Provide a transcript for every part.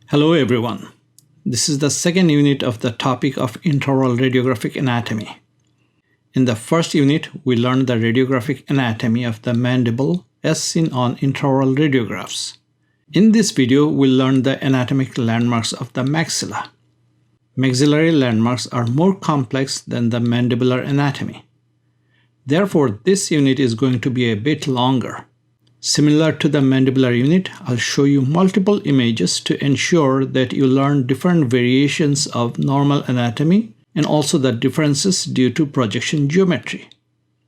Hello everyone. This is the second unit of the topic of intraoral radiographic anatomy. In the first unit, we learned the radiographic anatomy of the mandible as seen on intraoral radiographs. In this video, we'll learn the anatomic landmarks of the maxilla. Maxillary landmarks are more complex than the mandibular anatomy. Therefore, this unit is going to be a bit longer. Similar to the mandibular unit, I'll show you multiple images to ensure that you learn different variations of normal anatomy and also the differences due to projection geometry.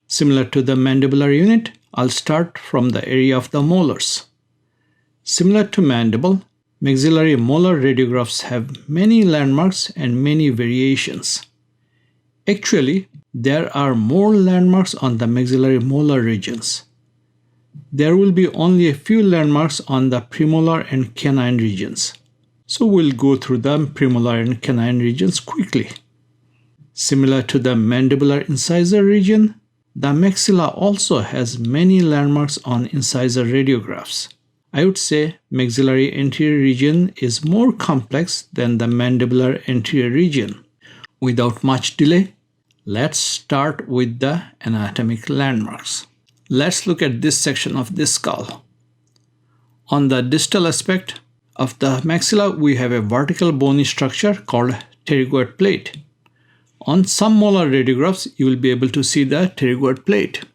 Similar to the mandibular unit, I'll start from the area of the molars. Similar to mandible, maxillary molar radiographs have many landmarks and many variations. Actually, there are more landmarks on the maxillary molar regions. There will be only a few landmarks on the premolar and canine regions. So we'll go through the premolar and canine regions quickly. Similar to the mandibular incisor region, the maxilla also has many landmarks on incisor radiographs. I would say maxillary anterior region is more complex than the mandibular anterior region. Without much delay, let's start with the anatomic landmarks. Let's look at this section of this skull. On the distal aspect of the maxilla, we have a vertical bony structure called pterygoid plate. On some molar radiographs, you will be able to see the pterygoid plate.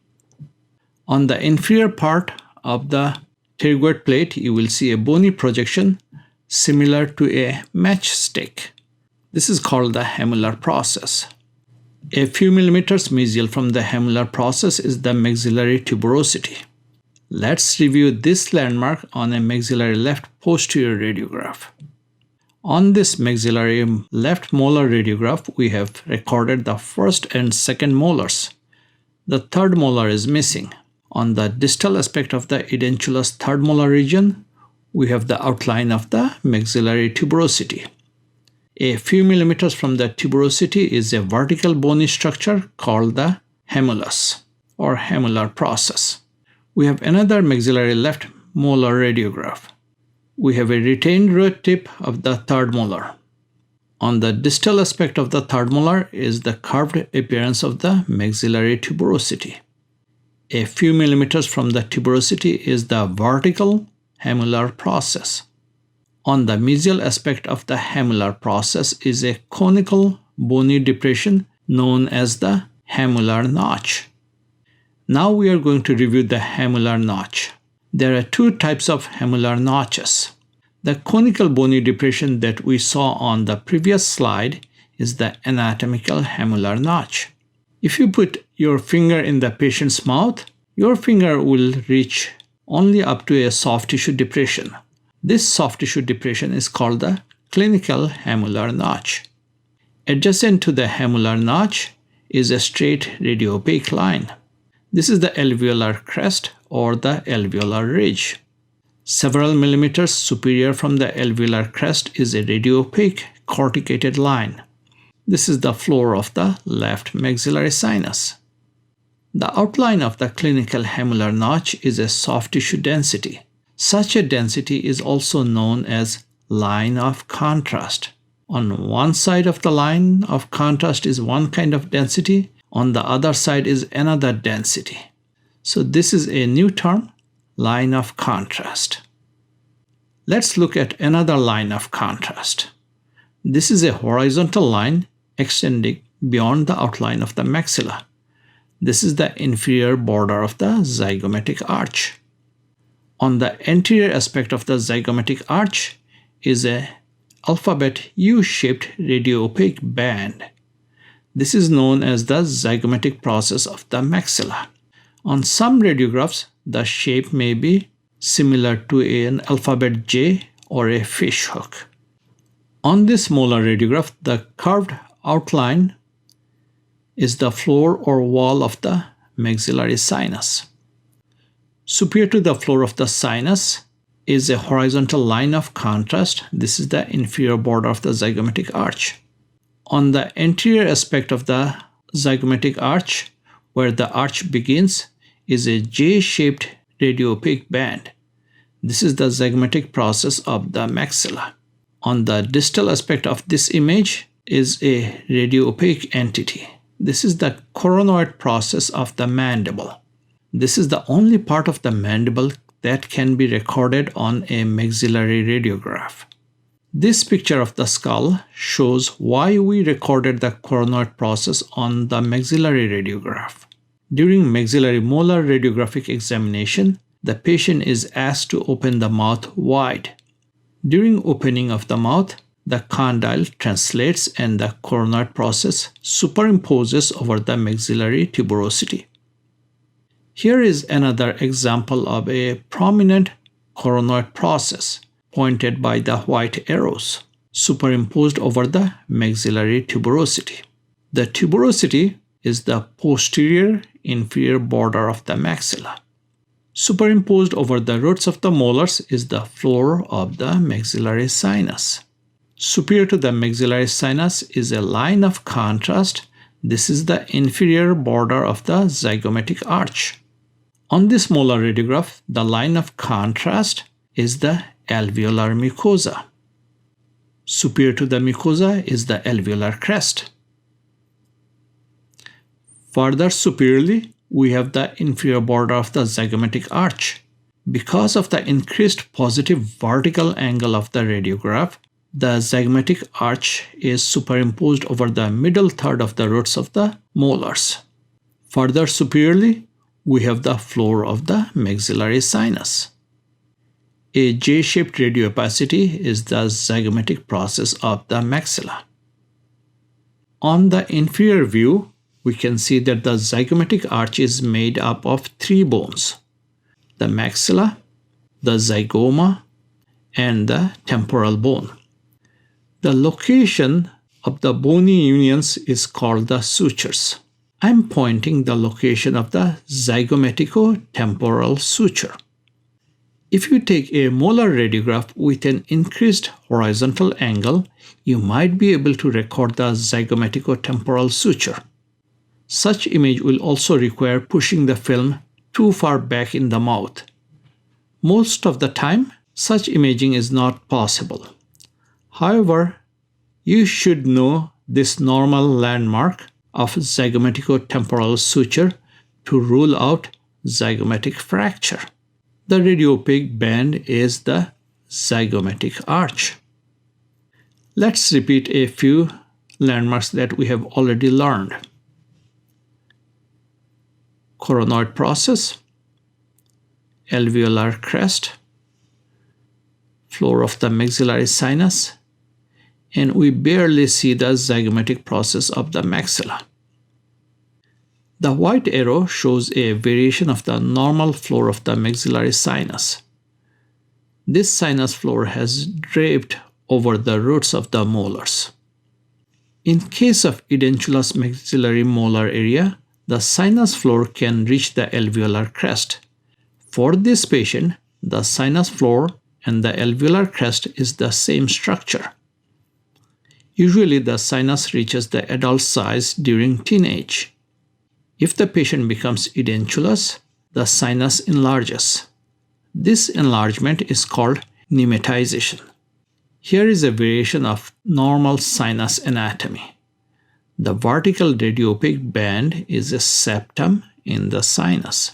On the inferior part of the pterygoid plate, you will see a bony projection similar to a matchstick. This is called the hamular process. A few millimeters mesial from the hamular process is the maxillary tuberosity. Let's review this landmark on a maxillary left posterior radiograph. On this maxillary left molar radiograph, we have recorded the first and second molars. The third molar is missing. On the distal aspect of the edentulous third molar region, we have the outline of the maxillary tuberosity. A few millimeters from the tuberosity is a vertical bony structure called the hamulus or hamular process. We have another maxillary left molar radiograph. We have a retained root tip of the third molar. On the distal aspect of the third molar is the curved appearance of the maxillary tuberosity. A few millimeters from the tuberosity is the vertical hamular process. On the mesial aspect of the hamular process is a conical bony depression known as the hamular notch. Now we are going to review the hamular notch. There are two types of hamular notches. The conical bony depression that we saw on the previous slide is the anatomical hamular notch. If you put your finger in the patient's mouth, your finger will reach only up to a soft tissue depression. This soft tissue depression is called the clinical hamular notch. Adjacent to the hamular notch is a straight radiopaque line. This is the alveolar crest or the alveolar ridge. Several millimeters superior from the alveolar crest is a radiopaque corticated line. This is the floor of the left maxillary sinus. The outline of the clinical hamular notch is a soft tissue density. Such a density is also known as line of contrast. On one side of the line of contrast is one kind of density, on the other side is another density. So this is a new term, line of contrast. Let's look at another line of contrast. This is a horizontal line extending beyond the outline of the maxilla. This is the inferior border of the zygomatic arch. On the anterior aspect of the zygomatic arch is a alphabet U-shaped radiopaque band. This is known as the zygomatic process of the maxilla. On some radiographs, the shape may be similar to an alphabet J or a fish hook. On this molar radiograph, the curved outline is the floor or wall of the maxillary sinus. Superior to the floor of the sinus is a horizontal line of contrast. This is the inferior border of the zygomatic arch. On the anterior aspect of the zygomatic arch, where the arch begins, is a J-shaped radiopaque band. This is the zygomatic process of the maxilla. On the distal aspect of this image is a radio-opaque entity. This is the coronoid process of the mandible. This is the only part of the mandible that can be recorded on a maxillary radiograph. This picture of the skull shows why we recorded the coronoid process on the maxillary radiograph. During maxillary molar radiographic examination, the patient is asked to open the mouth wide. During opening of the mouth, the condyle translates and the coronoid process superimposes over the maxillary tuberosity. Here is another example of a prominent coronoid process pointed by the white arrows, superimposed over the maxillary tuberosity. The tuberosity is the posterior inferior border of the maxilla. Superimposed over the roots of the molars is the floor of the maxillary sinus. Superior to the maxillary sinus is a line of contrast. This is the inferior border of the zygomatic arch. On this molar radiograph, the line of contrast is the alveolar mucosa. Superior to the mucosa is the alveolar crest. Further superiorly, we have the inferior border of the zygomatic arch. Because of the increased positive vertical angle of the radiograph, the zygomatic arch is superimposed over the middle third of the roots of the molars. Further superiorly, we have the floor of the maxillary sinus. A J-shaped radioopacity is the zygomatic process of the maxilla. On the inferior view, we can see that the zygomatic arch is made up of three bones: the maxilla, the zygoma, and the temporal bone. The location of the bony unions is called the sutures. I'm pointing the location of the zygomatico-temporal suture. If you take a molar radiograph with an increased horizontal angle, you might be able to record the zygomatico-temporal suture. Such image will also require pushing the film too far back in the mouth. Most of the time, such imaging is not possible. However, you should know this normal landmark of zygomatico-temporal suture to rule out zygomatic fracture. The radiopaque band is the zygomatic arch. Let's repeat a few landmarks that we have already learned. Coronoid process, alveolar crest, floor of the maxillary sinus, and we barely see the zygomatic process of the maxilla. The white arrow shows a variation of the normal floor of the maxillary sinus. This sinus floor has draped over the roots of the molars. In case of edentulous maxillary molar area, the sinus floor can reach the alveolar crest. For this patient, the sinus floor and the alveolar crest is the same structure. Usually, the sinus reaches the adult size during teenage. If the patient becomes edentulous, the sinus enlarges. This enlargement is called nematization. Here is a variation of normal sinus anatomy. The vertical radiopaque band is a septum in the sinus.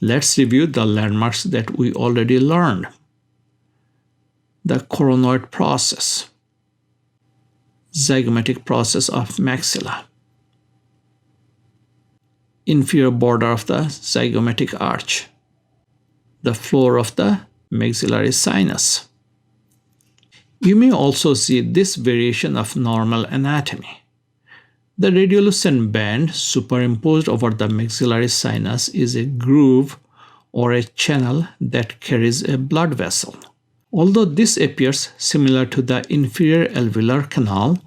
Let's review the landmarks that we already learned. The coronoid process, zygomatic process of maxilla, inferior border of the zygomatic arch, the floor of the maxillary sinus. You may also see this variation of normal anatomy. The radiolucent band superimposed over the maxillary sinus is a groove or a channel that carries a blood vessel. Although this appears similar to the inferior alveolar canal,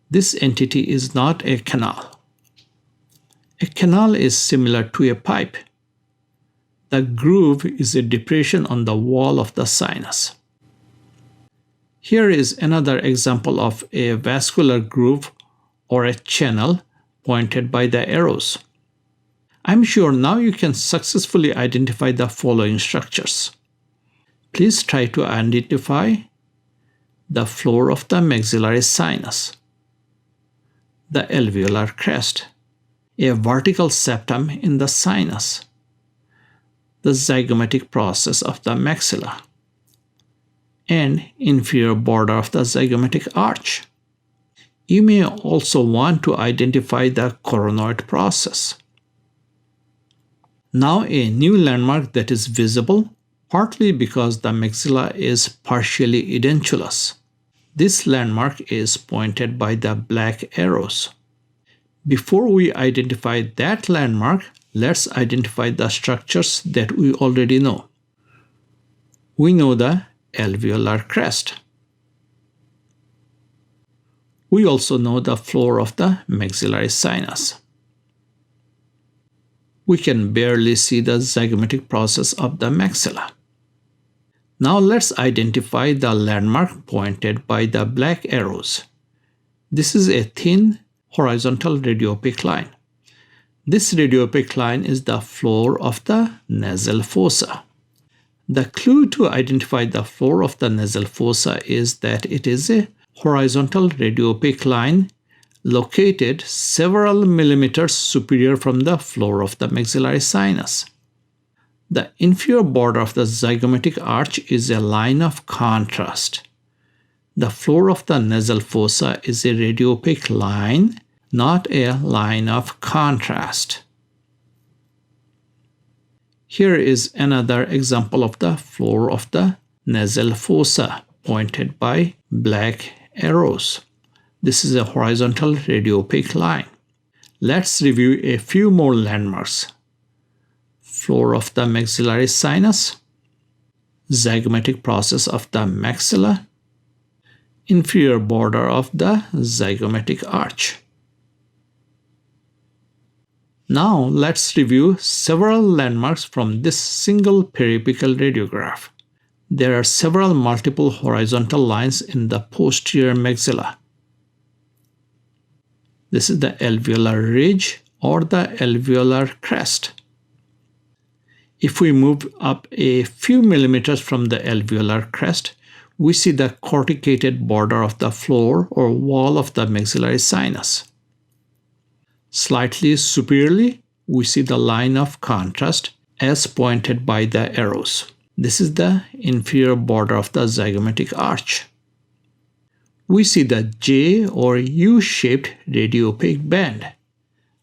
this entity is not a canal. A canal is similar to a pipe. The groove is a depression on the wall of the sinus. Here is another example of a vascular groove or a channel pointed by the arrows. I'm sure now you can successfully identify the following structures. Please try to identify the floor of the maxillary sinus, the alveolar crest, a vertical septum in the sinus, the zygomatic process of the maxilla, and inferior border of the zygomatic arch. You may also want to identify the coronoid process. Now a new landmark that is visible, partly because the maxilla is partially edentulous. This landmark is pointed by the black arrows. Before we identify that landmark, let's identify the structures that we already know. We know the alveolar crest. We also know the floor of the maxillary sinus. We can barely see the zygomatic process of the maxilla. Now let's identify the landmark pointed by the black arrows. This is a thin horizontal radiopaque line. This radiopaque line is the floor of the nasal fossa. The clue to identify the floor of the nasal fossa is that it is a horizontal radiopaque line located several millimeters superior from the floor of the maxillary sinus. The inferior border of the zygomatic arch is a line of contrast. The floor of the nasal fossa is a radiopaque line, not a line of contrast. Here is another example of the floor of the nasal fossa pointed by black arrows. This is a horizontal radiopaque line. Let's review a few more landmarks. Floor of the maxillary sinus, zygomatic process of the maxilla, inferior border of the zygomatic arch. Now let's review several landmarks from this single periapical radiograph. There are several multiple horizontal lines in the posterior maxilla. This is the alveolar ridge or the alveolar crest. If we move up a few millimeters from the alveolar crest, we see the corticated border of the floor or wall of the maxillary sinus. Slightly superiorly, we see the line of contrast as pointed by the arrows. This is the inferior border of the zygomatic arch. We see the J or U-shaped radiopaque band.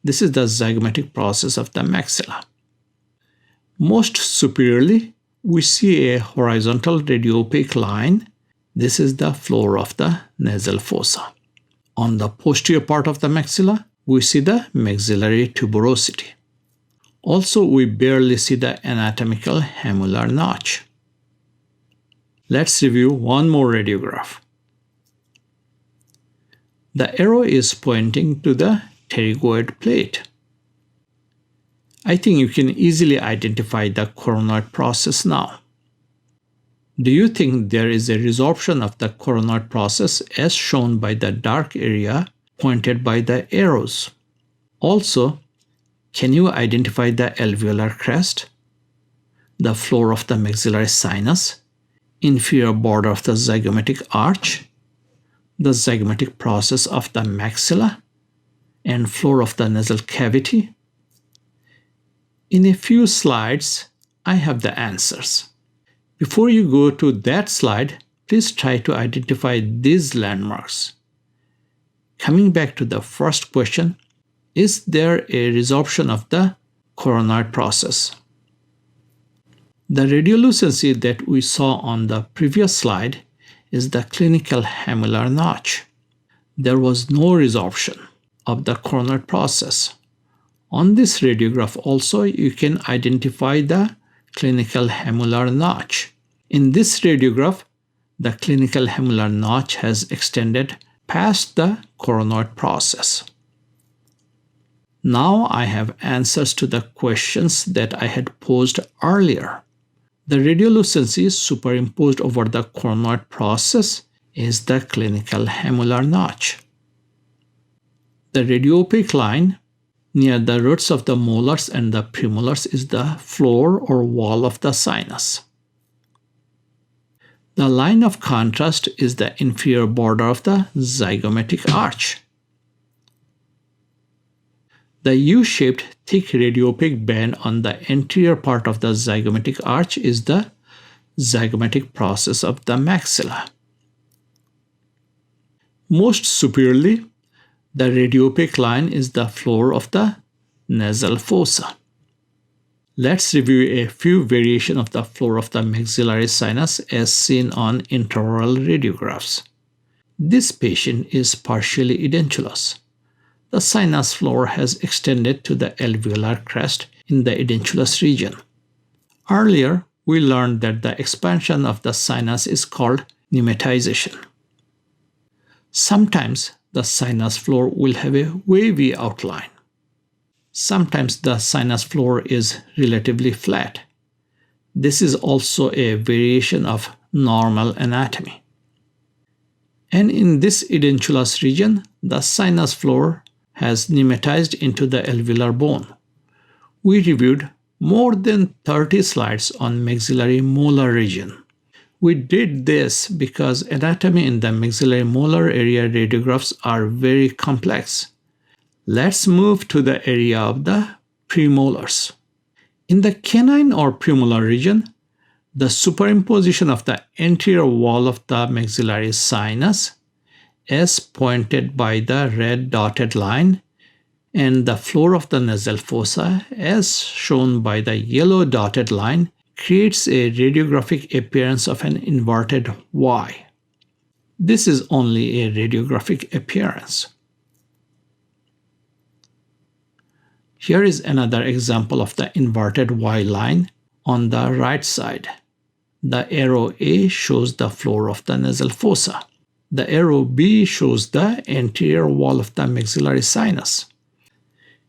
This is the zygomatic process of the maxilla. Most superiorly, we see a horizontal radiopaque line. This is the floor of the nasal fossa. On the posterior part of the maxilla, we see the maxillary tuberosity. Also, we barely see the anatomical hamular notch. Let's review one more radiograph. The arrow is pointing to the pterygoid plate. I think you can easily identify the coronoid process now. Do you think there is a resorption of the coronoid process as shown by the dark area pointed by the arrows? Also, can you identify the alveolar crest, the floor of the maxillary sinus, inferior border of the zygomatic arch, the zygomatic process of the maxilla, and floor of the nasal cavity? In a few slides, I have the answers. Before you go to that slide, please try to identify these landmarks. Coming back to the first question, is there a resorption of the coronoid process? The radiolucency that we saw on the previous slide is the clinical hamular notch. There was no resorption of the coronoid process. On this radiograph also, you can identify the clinical hamular notch. In this radiograph, the clinical hamular notch has extended past the coronoid process. Now I have answers to the questions that I had posed earlier. The radiolucency superimposed over the coronoid process is the clinical hamular notch. The radiopaque line near the roots of the molars and the premolars is the floor or wall of the sinus. The line of contrast is the inferior border of the zygomatic arch. The U-shaped thick radiopaque band on the anterior part of the zygomatic arch is the zygomatic process of the maxilla. Most superiorly, the radiopaque line is the floor of the nasal fossa. Let's review a few variations of the floor of the maxillary sinus as seen on intraoral radiographs. This patient is partially edentulous. The sinus floor has extended to the alveolar crest in the edentulous region. Earlier, we learned that the expansion of the sinus is called pneumatization. Sometimes the sinus floor will have a wavy outline. Sometimes the sinus floor is relatively flat. This is also a variation of normal anatomy. And in this edentulous region, the sinus floor has pneumatized into the alveolar bone. We reviewed more than 30 slides on maxillary molar region. We did this because anatomy in the maxillary molar area radiographs are very complex. Let's move to the area of the premolars. In the canine or premolar region, the superimposition of the anterior wall of the maxillary sinus, as pointed by the red dotted line, and the floor of the nasal fossa, as shown by the yellow dotted line, creates a radiographic appearance of an inverted Y. This is only a radiographic appearance. Here is another example of the inverted Y line on the right side. The arrow A shows the floor of the nasal fossa. The arrow B shows the anterior wall of the maxillary sinus.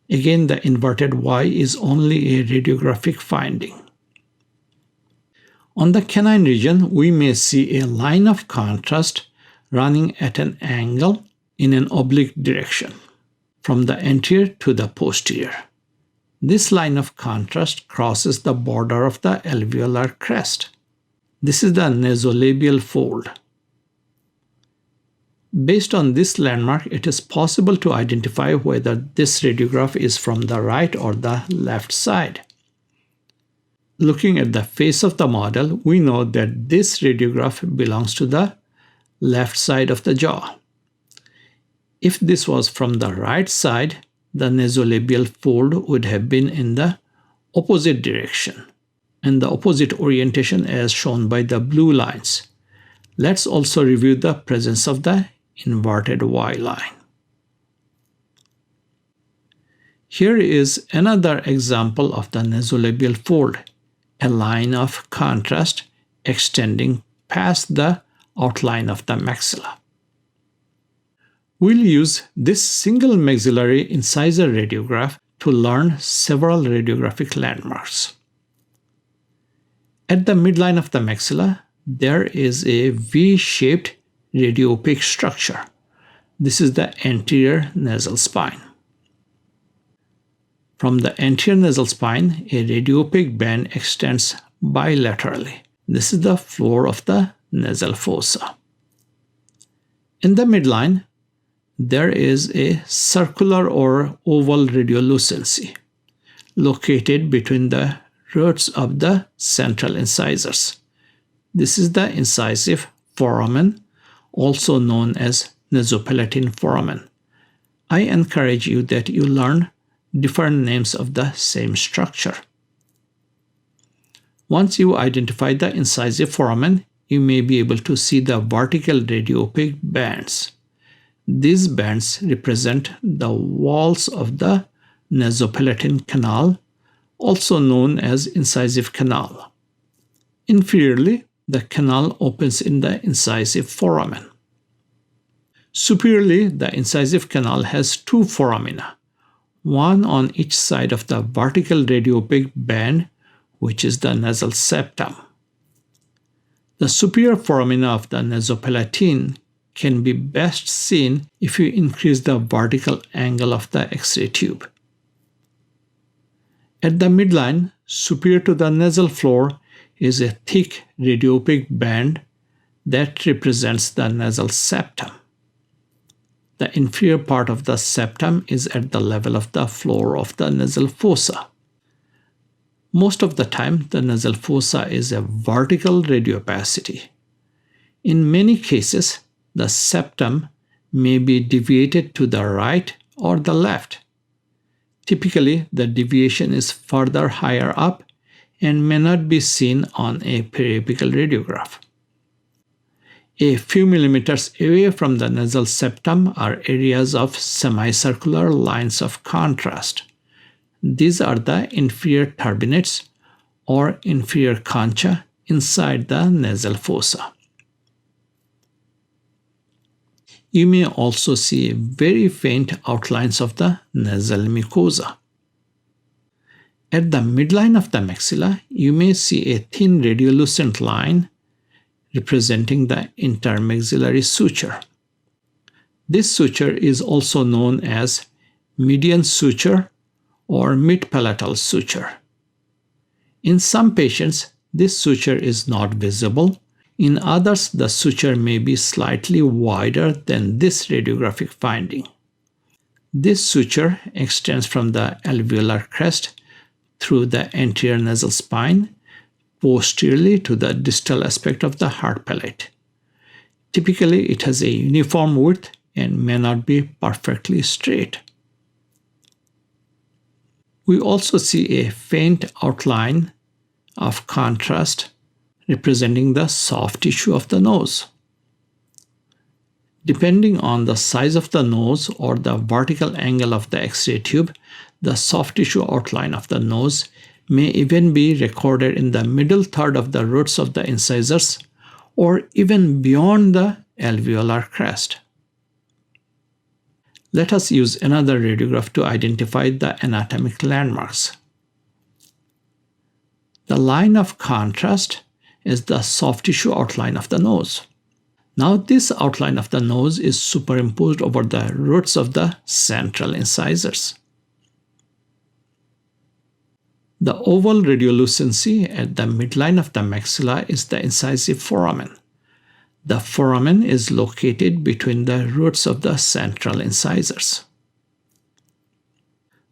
Again, the inverted Y is only a radiographic finding. On the canine region, we may see a line of contrast running at an angle in an oblique direction, from the anterior to the posterior. This line of contrast crosses the border of the alveolar crest. This is the nasolabial fold. Based on this landmark, it is possible to identify whether this radiograph is from the right or the left side. Looking at the face of the model, we know that this radiograph belongs to the left side of the jaw. If this was from the right side, the nasolabial fold would have been in the opposite direction and the opposite orientation as shown by the blue lines. Let's also review the presence of the inverted Y line. Here is another example of the nasolabial fold, a line of contrast extending past the outline of the maxilla. We'll use this single maxillary incisor radiograph to learn several radiographic landmarks. At the midline of the maxilla, there is a V-shaped radiopaque structure. This is the anterior nasal spine. From the anterior nasal spine, a radiopaque band extends bilaterally. This is the floor of the nasal fossa. In the midline, there is a circular or oval radiolucency located between the roots of the central incisors. This is the incisive foramen, also known as nasopalatine foramen. I encourage you that you learn different names of the same structure. Once you identify the incisive foramen, you may be able to see the vertical radiopaque bands. These bands represent the walls of the nasopalatine canal, also known as incisive canal. Inferiorly, the canal opens in the incisive foramen. Superiorly, the incisive canal has two foramina, one on each side of the vertical radiopaque band, which is the nasal septum. The superior foramina of the nasopalatine can be best seen if you increase the vertical angle of the X-ray tube. At the midline, superior to the nasal floor, is a thick radiopaque band that represents the nasal septum. The inferior part of the septum is at the level of the floor of the nasal fossa. Most of the time, the nasal fossa is a vertical radiopacity. In many cases, the septum may be deviated to the right or the left. Typically, the deviation is further higher up and may not be seen on a periapical radiograph. A few millimeters away from the nasal septum are areas of semicircular lines of contrast. These are the inferior turbinates or inferior concha inside the nasal fossa. You may also see very faint outlines of the nasal mucosa. At the midline of the maxilla, you may see a thin radiolucent line representing the intermaxillary suture. This suture is also known as median suture or mid-palatal suture. In some patients, this suture is not visible. In others, the suture may be slightly wider than this radiographic finding. This suture extends from the alveolar crest through the anterior nasal spine posteriorly to the distal aspect of the hard palate. Typically, it has a uniform width and may not be perfectly straight. We also see a faint outline of contrast representing the soft tissue of the nose. Depending on the size of the nose or the vertical angle of the X-ray tube, the soft tissue outline of the nose may even be recorded in the middle third of the roots of the incisors or even beyond the alveolar crest. Let us use another radiograph to identify the anatomic landmarks. The line of contrast is the soft tissue outline of the nose. Now this outline of the nose is superimposed over the roots of the central incisors. The oval radiolucency at the midline of the maxilla is the incisive foramen. The foramen is located between the roots of the central incisors.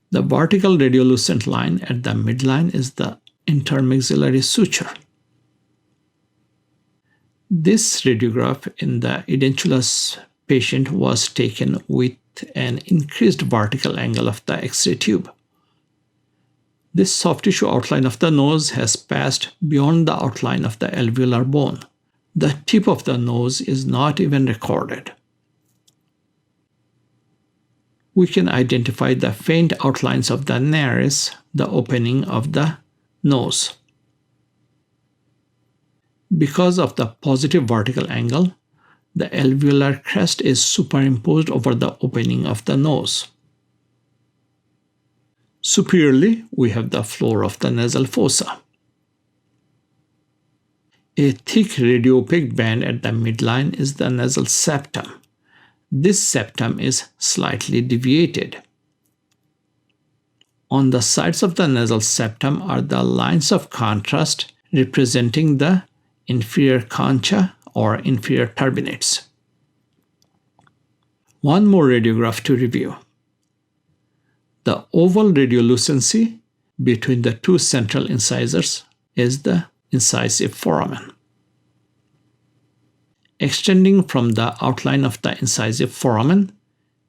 The vertical radiolucent line at the midline is the intermaxillary suture. This radiograph in the edentulous patient was taken with an increased vertical angle of the X-ray tube. This soft tissue outline of the nose has passed beyond the outline of the alveolar bone. The tip of the nose is not even recorded. We can identify the faint outlines of the nares, the opening of the nose. Because of the positive vertical angle, the alveolar crest is superimposed over the opening of the nose. Superiorly, we have the floor of the nasal fossa. A thick radiopaque band at the midline is the nasal septum. This septum is slightly deviated. On the sides of the nasal septum are the lines of contrast representing the inferior concha or inferior turbinates. One more radiograph to review. The oval radiolucency between the two central incisors is the incisive foramen. Extending from the outline of the incisive foramen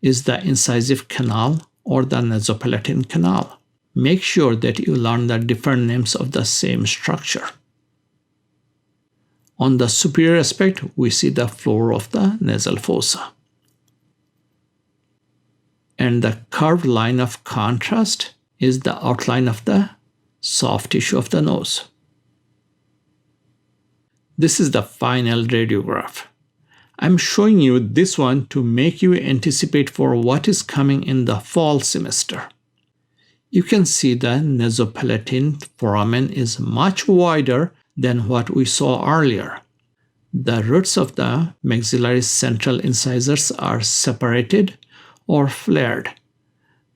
is the incisive canal or the nasopalatine canal. Make sure that you learn the different names of the same structure. On the superior aspect, we see the floor of the nasal fossa. And the curved line of contrast is the outline of the soft tissue of the nose. This is the final radiograph. I'm showing you this one to make you anticipate for what is coming in the fall semester. You can see the nasopalatine foramen is much wider than what we saw earlier. The roots of the maxillary central incisors are separated or flared.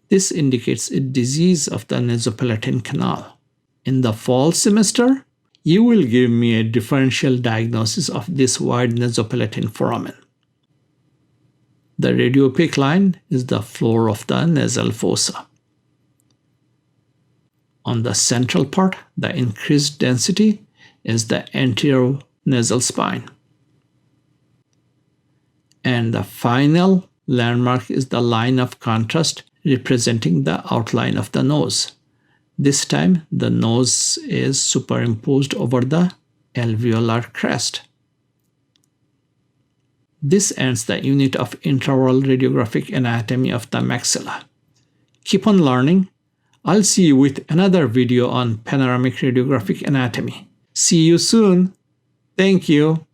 This indicates a disease of the nasopalatine canal. In the fall semester, you will give me a differential diagnosis of this wide nasopalatal foramen. The radiopaque line is the floor of the nasal fossa. On the central part, the increased density is the anterior nasal spine. And the final landmark is the line of contrast representing the outline of the nose. This time, the nose is superimposed over the alveolar crest. This ends the unit of intraoral radiographic anatomy of the maxilla. Keep on learning. I'll see you with another video on panoramic radiographic anatomy. See you soon. Thank you.